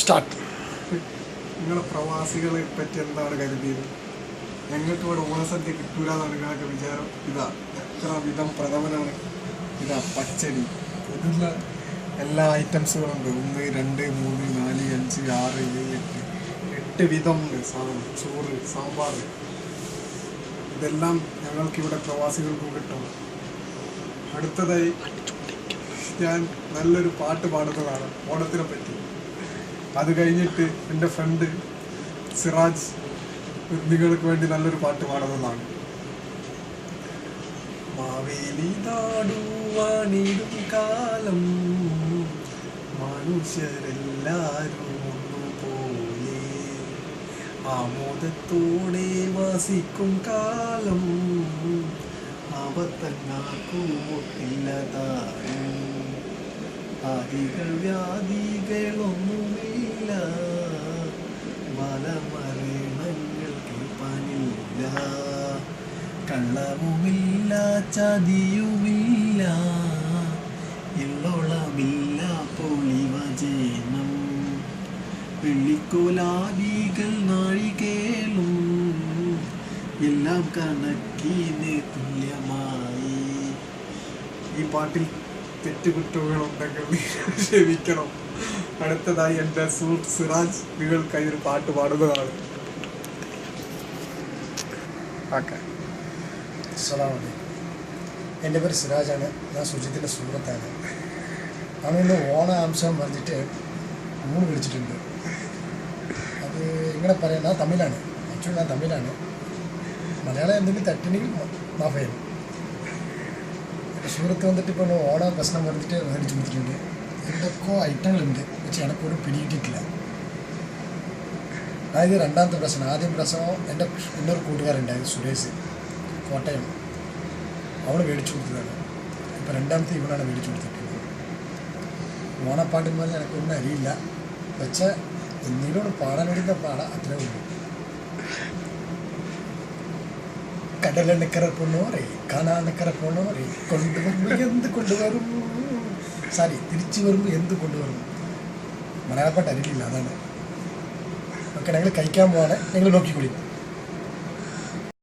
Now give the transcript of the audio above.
Start. നിങ്ങളെ പ്രവാസികളെ പറ്റി എന്താണ് കരുതിയത്? ഞങ്ങൾക്ക് ഇവിടെ ഓണസദ്യ കിട്ടൂല എന്നാണ് നിങ്ങളൊക്കെ വിചാരം. ഇതാ എത്ര വിധം പ്രഥമനാണ്. ഇതാ പച്ചടി, ഇതിലുള്ള എല്ലാ ഐറ്റംസുകളുണ്ട്. 1, 2, 3, 4, 5, 6, 7, 8 വിധമുണ്ട് സാധനം. ചോറ്, സാമ്പാർ, ഇതെല്ലാം ഞങ്ങൾക്കിവിടെ പ്രവാസികൾക്കും കിട്ടും. അടുത്തതായി ഞാൻ നല്ലൊരു പാട്ട് പാടുന്നതാണ് ഓണത്തിനെ പറ്റി. അത് കഴിഞ്ഞിട്ട് എൻ്റെ ഫ്രണ്ട് സിറാജ് നിങ്ങൾക്ക് വേണ്ടി നല്ലൊരു പാട്ട് പാടുന്നതാണ്. മാവേലി നാടുവാണിടും കാലം മനുഷ്യരെല്ലാരും ഒന്നുപോലെ ആമോദത്തോടെ വസിക്കും കാലം അവത്തങ്ങാക്കൂട്ടില്ലതായും ആദികൾ വ്യാധികളൊന്നുമില്ല മലമരണങ്ങൾക്ക് പണിയില്ല കള്ളവുമില്ല ചതിയുമില്ല ഇല്ലോളമില്ല പൊളിവചനം വെള്ളിക്കോലാദികൾ നാഴികേളും എല്ലാം കണക്കിന് തുല്യമായി. ഈ പാട്ടിൽ തെറ്റുകുറ്റങ്ങളുണ്ടെങ്കിൽ ക്ഷമിക്കണം. അടുത്തതായി എൻ്റെ സുഹൃത്ത് സിറാജ് നിങ്ങൾക്കായി ഒരു പാട്ട് പാടുന്നതാണ്. ഓക്കെ. അസ്സലാമലൈക്കും. എൻ്റെ പേര് സിറാജാണ്. ഞാൻ സുജിത്തിൻ്റെ സുഹൃത്താണ്. അവനിന്ന് ഓണാംശം പറഞ്ഞിട്ട് ഊണ് വിളിച്ചിട്ടുണ്ട്. അത് ഇങ്ങനെ പറയാം. ഞാൻ തമിഴാണ്. ആക്ച്വലി ഞാൻ തമിഴാണ്. മലയാളം എന്തെങ്കിലും തട്ടിനെങ്കിൽ മാഫയാണ്. എൻ്റെ സുഹൃത്ത് വന്നിട്ട് ഇപ്പോൾ ഓണം പ്രശ്നം പറഞ്ഞിട്ട് മേടിച്ച് കൊടുത്തിട്ടുണ്ട്. എന്തൊക്കെ ഐറ്റങ്ങളുണ്ട് പക്ഷെ എനക്കൊരു പിടിയിട്ടിട്ടില്ല. അതായത് രണ്ടാമത്തെ പ്രശ്നം. ആദ്യം പ്രശ്നം എൻ്റെ ഇന്നൊരു കൂട്ടുകാരുണ്ടായത് സുരേഷ്, കോട്ടയം. അവൾ മേടിച്ചു കൊടുത്തതാണ്. ഇപ്പോൾ രണ്ടാമത്തെ ഇവളാണ് മേടിച്ചു കൊടുത്തിട്ടുള്ളത്. ഓണപ്പാട്ടിന്മാരെ എനിക്കൊന്നും അറിയില്ല. പക്ഷേ എന്തെങ്കിലും പാടാൻ വേണ്ടിയിട്ട് പാടാം, അത്രേ ഉള്ളൂ. കടലെണ്ണക്കര പൊണ്ണോറെ കാണാനക്കര പൊണ്ണോറെ കൊണ്ടുവരുമ്പോൾ എന്ത് കൊണ്ടുവരും, സോറി തിരിച്ചു വരുമ്പോൾ എന്ത് കൊണ്ടുവരും. മലയാളപ്പാട്ട് അറിയില്ല, അതാണ്. ഓക്കെ, ഞങ്ങൾ കഴിക്കാൻ പോവാണ്. നിങ്ങൾ നോക്കിക്കൊള്ളി.